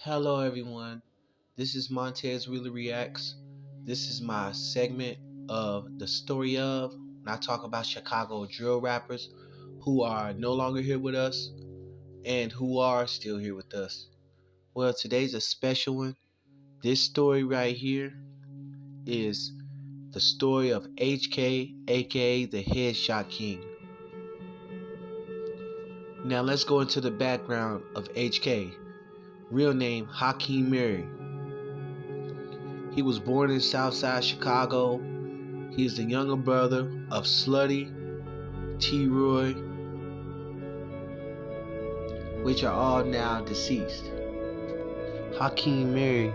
Hello everyone, this is Montez Really Reacts. This is my segment of the story of when I talk about Chicago drill rappers who are no longer here with us and who are still here with us. Well, today's a special one. This story right here is the story of HK, aka the Headshot King. Now let's go into the background of HK. Real name Hakeem Murray. He was born in Southside Chicago. He is the younger brother of Slutty, T-Roy, which are all now deceased. Hakeem Murray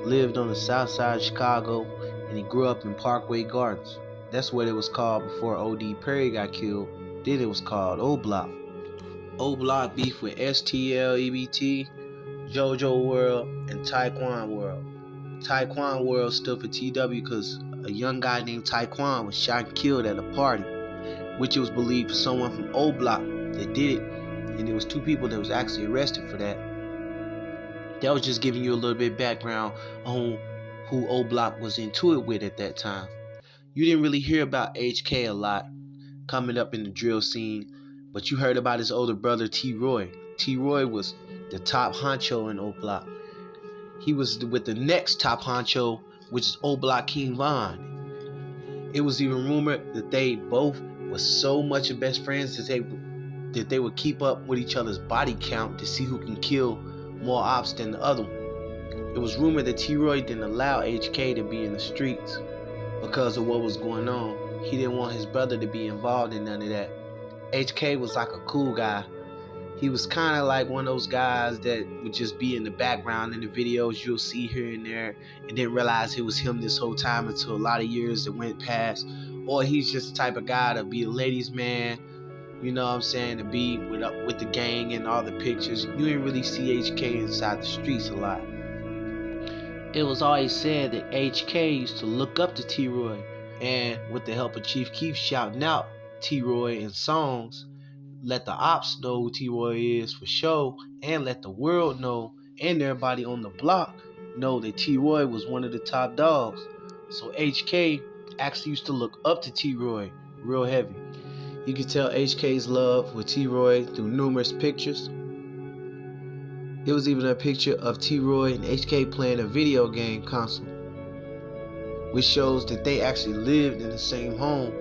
lived on the south side of Chicago, and he grew up in Parkway Gardens. That's what it was called before O.D. Perry got killed. Then it was called Oblock. Oblock beef with STL, JoJo World, and Taekwon World. Taekwon World stood for TW because a young guy named Taekwon was shot and killed at a party, which it was believed was someone from Oblock that did it, and there was two people that was actually arrested for that. That was just giving you a little bit of background on who Oblock was into it with at that time. You didn't really hear about HK a lot coming up in the drill scene, but you heard about his older brother T-Roy. T-Roy was the top honcho in Oblock. He was with the next top honcho, which is Oblock King Von. It was even rumored that they both were so much of best friends that they would keep up with each other's body count to see who can kill more ops than the other one. It was rumored that T-Roy didn't allow HK to be in the streets because of what was going on. He didn't want his brother to be involved in none of that. HK was like a cool guy. He was kind of like one of those guys that would just be in the background in the videos you'll see here and there, and didn't realize it was him this whole time until a lot of years that went past. Or he's just the type of guy to be a ladies' man, you know what I'm saying, to be with the gang and all the pictures. You didn't really see HK inside the streets a lot. It was always said that HK used to look up to T-Roy, and with the help of Chief Keef shouting out T-Roy in songs, let the ops know who T-Roy is for sure, and let the world know and everybody on the block know that T-Roy was one of the top dogs. So HK actually used to look up to T-Roy real heavy. You can tell HK's love with T-Roy through numerous pictures. There was even a picture of T-Roy and HK playing a video game console, which shows that they actually lived in the same home.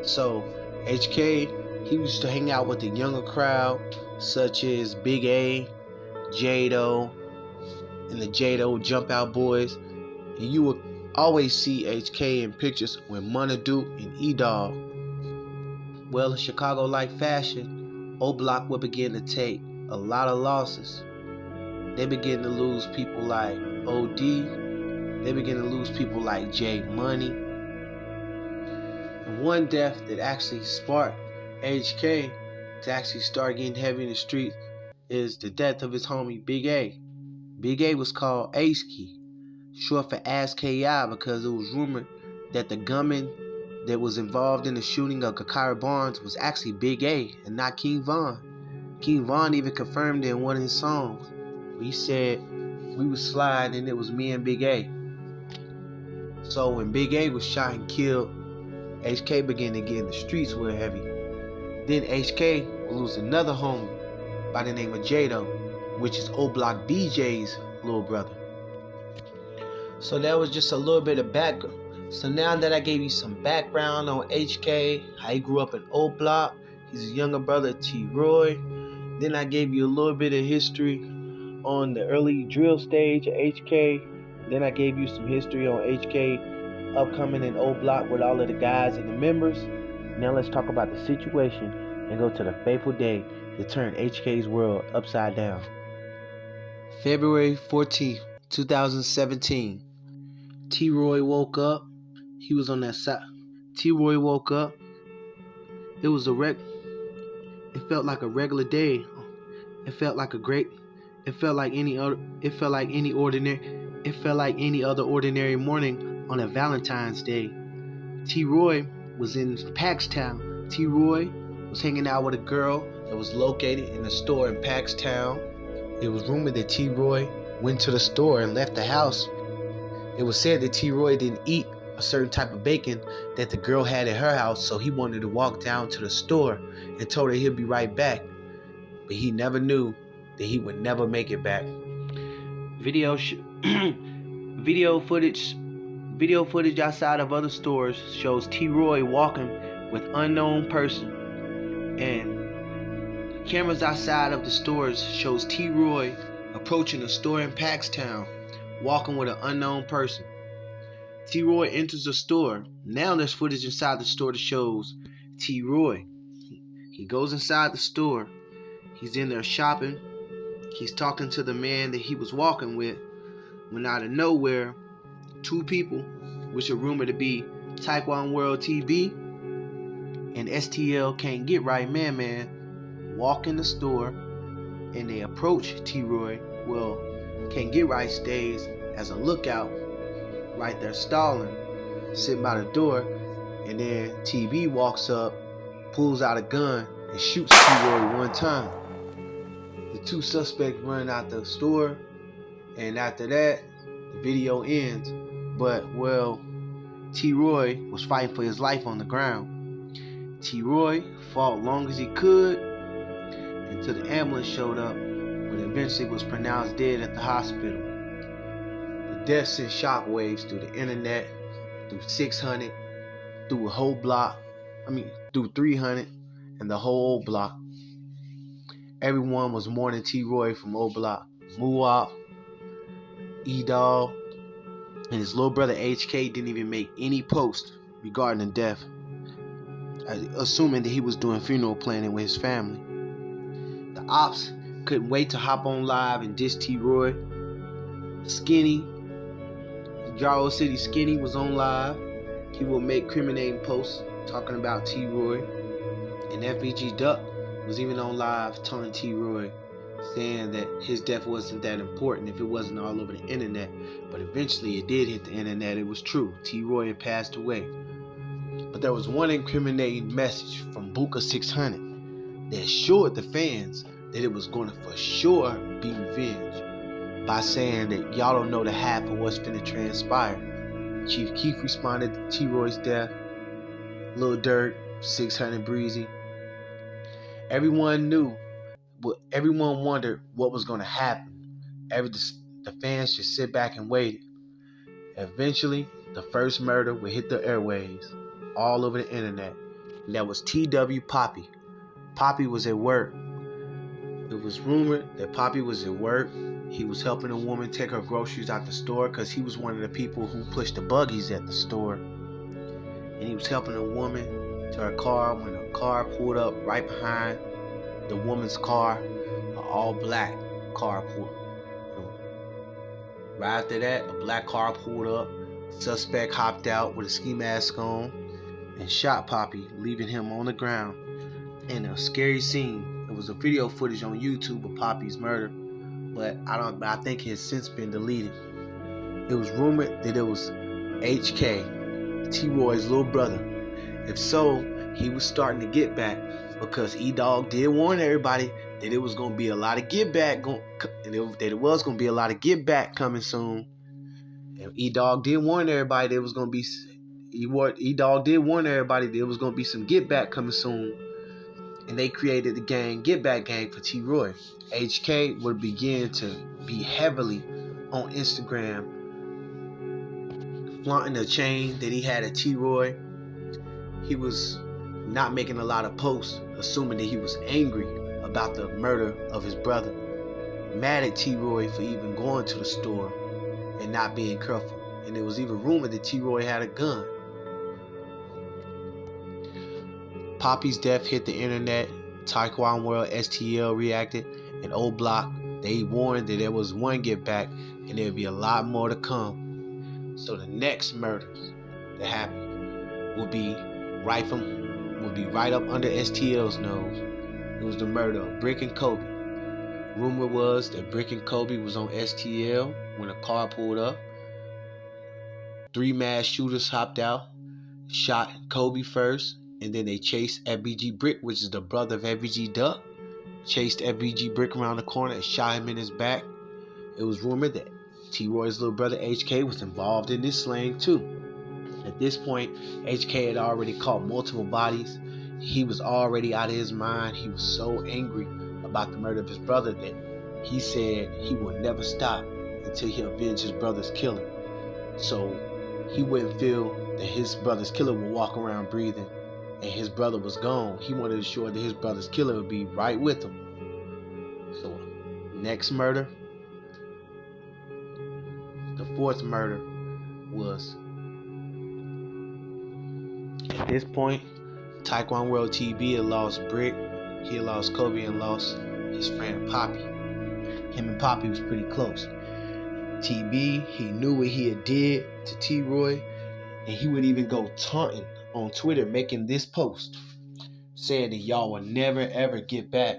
So HK, he used to hang out with the younger crowd, such as Big A, Jado, and the Jado Jump Out Boys. And you would always see HK in pictures with Munna Duke and E-Dog. Well, in Chicago-like fashion, Oblock would begin to take a lot of losses. They begin to lose people like OD. They begin to lose people like J Money. And one death that actually sparked HK to actually start getting heavy in the streets is the death of his homie Big A. Big A was called Ace-Key, short for ASKI, because it was rumored that the gunman that was involved in the shooting of Kakira Barnes was actually Big A and not King Von. King Von even confirmed it in one of his songs. He said, "We was sliding and it was me and Big A." So when Big A was shot and killed, HK began to get in the streets real heavy. Then HK will lose another homie by the name of Jado, which is Oblock DJ's little brother. So that was just a little bit of background. So now that I gave you some background on HK, how he grew up in Oblock, he's a younger brother of T-Roy. Then I gave you a little bit of history on the early drill stage of HK. Then I gave you some history on HK upcoming in Oblock with all of the guys and the members. Now let's talk about the situation and go to the fateful day that turned HK's world upside down. February 14th, 2017. T-Roy woke up. He was on that side. T-Roy woke up. It was it felt like a regular day. It felt like any other ordinary morning on a Valentine's Day. T-Roy was in Paxtown. T-Roy was hanging out with a girl that was located in a store in Paxtown. It was rumored that T-Roy went to the store and left the house. It was said that T-Roy didn't eat a certain type of bacon that the girl had at her house, so he wanted to walk down to the store and told her he'd be right back. But he never knew that he would never make it back. Video footage outside of other stores shows T-Roy walking with unknown person, and cameras outside of the stores shows T-Roy approaching a store in Paxtown, walking with an unknown person. T-Roy enters the store. Now there's footage inside the store that shows T-Roy. He goes inside the store. He's in there shopping. He's talking to the man that he was walking with, when out of nowhere, two people, which are rumored to be Taekwondo World TV and STL Can't Get Right Man, walk in the store, and they approach T-Roy. Well, Can't Get Right stays as a lookout right there stalling, sitting by the door, and then TB walks up, pulls out a gun, and shoots T-Roy one time. The two suspects run out the store, and after that, the video ends. But, well, T-Roy was fighting for his life on the ground. T-Roy fought long as he could until the ambulance showed up, but eventually was pronounced dead at the hospital. The death sent shockwaves through the internet, through 600, through a whole block, through 300, and the whole block. Everyone was mourning T-Roy from Oblock. Muwop, E-Dog, and his little brother HK didn't even make any post regarding the death, assuming that he was doing funeral planning with his family. The ops couldn't wait to hop on live and diss T-Roy. Skinny, Jarrow City Skinny, was on live. He will make criminating posts talking about T-Roy. And FBG Duck was even on live taunting T-Roy, saying that his death wasn't that important if it wasn't all over the internet. But eventually it did hit the internet. It was true. T-Roy had passed away. But there was one incriminating message from Buka 600 that assured the fans that it was going to for sure be revenge, by saying that y'all don't know the half of what's finna transpire. Chief Keef responded to T-Roy's death. Lil Durk, 600 Breezy. Everyone knew, but everyone wondered what was going to happen. The fans just sit back and waited. Eventually, the first murder would hit the airwaves, all over the internet. And that was T.W. Poppy. Poppy was at work. It was rumored that Poppy was at work. He was helping a woman take her groceries out the store because he was one of the people who pushed the buggies at the store. And he was helping a woman to her car when a car pulled up right behind the woman's car, an all-black car pulled. Right after that, a black car pulled up. Suspect hopped out with a ski mask on and shot Poppy, leaving him on the ground. In a scary scene. There was a video footage on YouTube of Poppy's murder, but I think it has since been deleted. It was rumored that it was HK, T-Roy's little brother. If so, he was starting to get back, because E-Dog did warn everybody that it was going to be a lot of get back, coming soon. And E-Dog did warn everybody that it was going to be. E-Dog did warn everybody that it was going to be some get back coming soon. And they created the gang, Get Back Gang, for T-Roy. HK would begin to be heavily on Instagram, flaunting the chain that he had at T-Roy. He was not making a lot of posts, assuming that he was angry about the murder of his brother, mad at T-Roy for even going to the store and not being careful. And it was even rumored that T-Roy had a gun. Poppy's death hit the internet. Taekwondo World STL reacted, and Oblock, they warned that there was one get back and there would be a lot more to come. So the next murders that happened will be right up under STL's nose. It was the murder of Brick and Kobe. Rumor was that Brick and Kobe was on STL when a car pulled up. 3 mass shooters hopped out, shot Kobe first, and then they chased FBG Brick, which is the brother of FBG Duck. Chased FBG Brick around the corner and shot him in his back. It was rumored that T. Roy's little brother HK was involved in this slaying too. At this point, HK had already caught multiple bodies. He was already out of his mind. He was so angry about the murder of his brother that he said he would never stop until he avenged his brother's killer. So he wouldn't feel that his brother's killer would walk around breathing and his brother was gone. He wanted to ensure that his brother's killer would be right with him. So next murder, the fourth murder, was at this point, Taekwondo World TB had lost Brick, he had lost Kobe, and lost his friend Poppy. Him and Poppy was pretty close. TB, he knew what he had did to T-Roy, and he would even go taunting on Twitter, making this post, saying that y'all will never ever get back.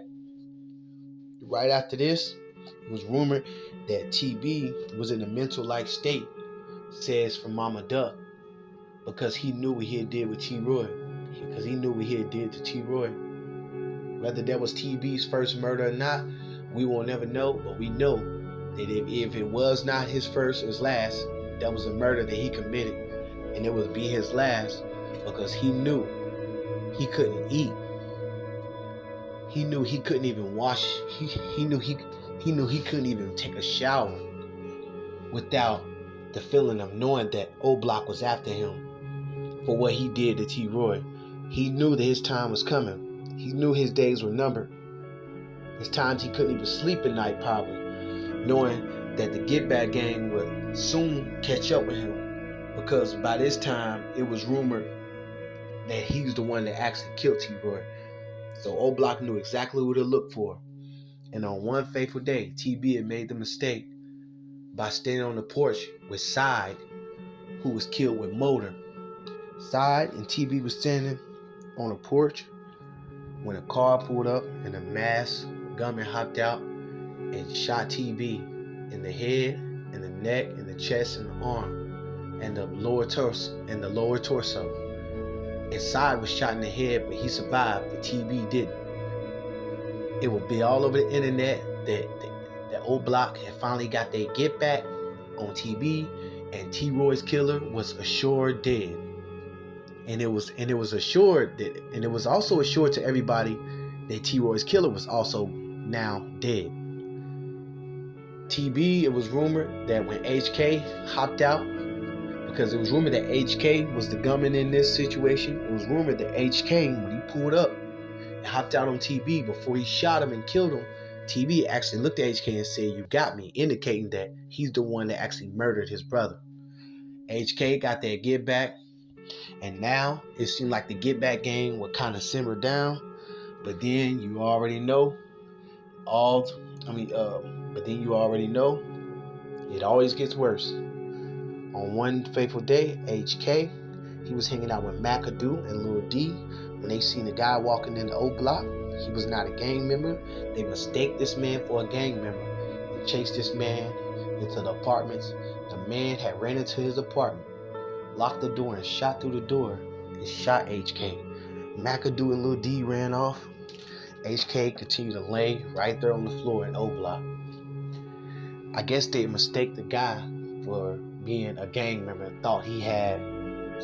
Right after this, it was rumored that TB was in a mental-like state, says from Mama Duck, because he knew what he had did with T-Roy. Because he knew what he had did to T-Roy. Whether that was TB's first murder or not, we will never know, but we know that if it was not his first or his last, that was a murder that he committed, and it would be his last, because he knew he couldn't eat. He knew he couldn't even wash. He knew he couldn't even take a shower without the feeling of knowing that Oblock was after him for what he did to T-Roy. He knew that his time was coming. He knew his days were numbered. There's times he couldn't even sleep at night, probably, knowing that the Get Back gang would soon catch up with him, because by this time it was rumored that he was the one that actually killed T-Roy. So Oblock knew exactly what to look for. And on one fateful day, TB had made the mistake by standing on the porch with Side, who was killed with Motor. Side and TB was standing on a porch when a car pulled up and a masked gunman hopped out and shot TB in the head, in the neck, in the chest, and the arm, and the lower torso. And Side was shot in the head, but he survived, but TB didn't. It would be all over the internet that Oblock had finally got their get back on TB, and T-Roy's killer was assured dead. And it was also assured to everybody that T-Roy's killer was also now dead. TB, it was rumored that when HK hopped out, because it was rumored that HK was the gunman in this situation, it was rumored that HK, when he pulled up and hopped out on TB before he shot him and killed him, TB actually looked at HK and said, "You got me," indicating that he's the one that actually murdered his brother. HK got that get back, and now it seemed like the get back game would kind of simmer down, but then you already know it always gets worse. On one fateful day, HK, he was hanging out with McAdoo and Lil D when they seen a guy walking in the Oblock. He was not a gang member. They mistaked this man for a gang member and chased this man into the apartments. The man had ran into his apartment, locked the door, and shot through the door and shot HK. McAdoo and Lil D ran off. HK continued to lay right there on the floor in Oblock. I guess they mistake the guy for being a gang member and thought he had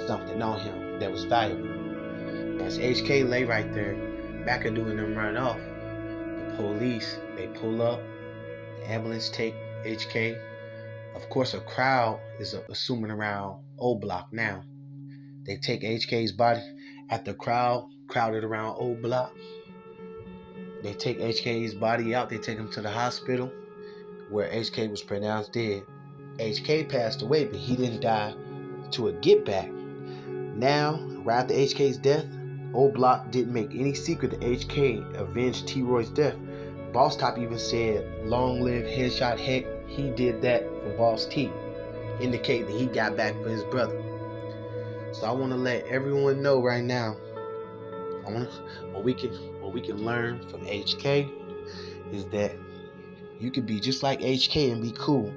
something on him that was valuable. As HK lay right there, McAdoo and them run off. The police, they pull up, the ambulance take HK. Of course, a crowd is assuming around Oblock now. They take HK's body. After the crowd crowded around Oblock, they take HK's body out. They take him to the hospital where HK was pronounced dead. HK passed away, but he didn't die to a get back. Now, right after HK's death, Oblock didn't make any secret that HK avenged T-Roy's death. Boss Top even said, "Long live Headshot." Heck, he did that for Boss T, indicating that he got back for his brother. So I want to let everyone know right now, what we can learn from HK is that you can be just like HK and be cool.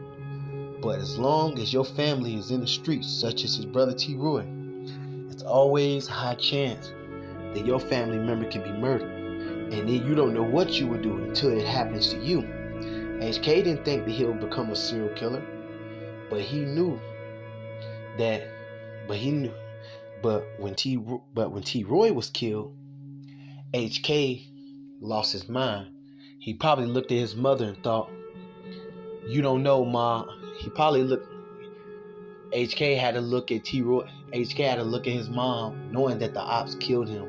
But as long as your family is in the streets, such as his brother T-Roy, it's always a high chance that your family member can be murdered. And then you don't know what you would do until it happens to you. HK didn't think that he would become a serial killer, but he knew that. But he knew. But when T. Roy was killed, HK lost his mind. He probably looked at his mother and thought, "You don't know, Ma." He probably looked. HK had to look at T. Roy. HK had to look at his mom, knowing that the ops killed him.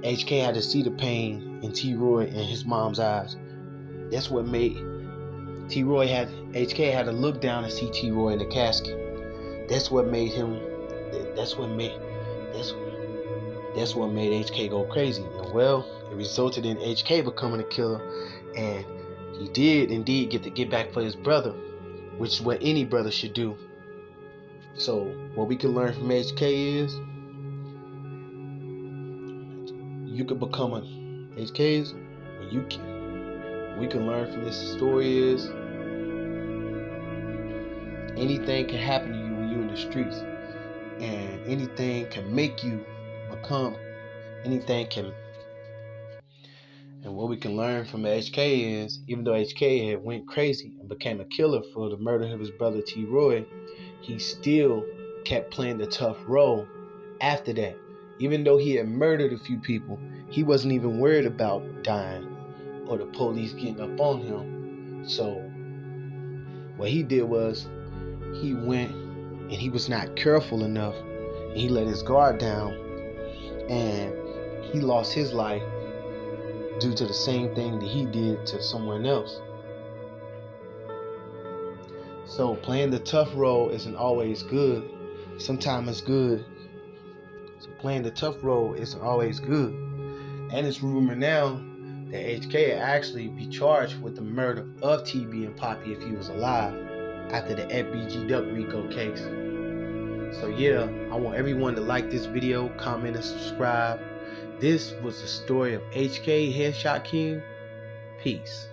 HK had to see the pain in T. Roy and his mom's eyes. That's what made HK had to look down and see T. Roy in the casket. That's what made him. That's what made HK go crazy. And well, it resulted in HK becoming a killer, and he did indeed get back for his brother, which is what any brother should do. So what we can learn from HK is you could become a HK's when you can. We can learn from this story is anything can happen to you when you're in the streets, and anything can make you become. And what we can learn from HK is, even though HK had went crazy and became a killer for the murder of his brother T. Roy, he still kept playing the tough role after that. Even though he had murdered a few people, he wasn't even worried about dying or the police getting up on him. So what he did was he went and he was not careful enough, and he let his guard down, and he lost his life due to the same thing that he did to someone else. So playing the tough role isn't always good. Sometimes it's good. So playing the tough role isn't always good. And it's rumored now that HK would actually be charged with the murder of TB and Poppy if he was alive after the FBG Duck Rico case. So yeah, I want everyone to like this video, comment, and subscribe. This was the story of HK Headshot King. Peace.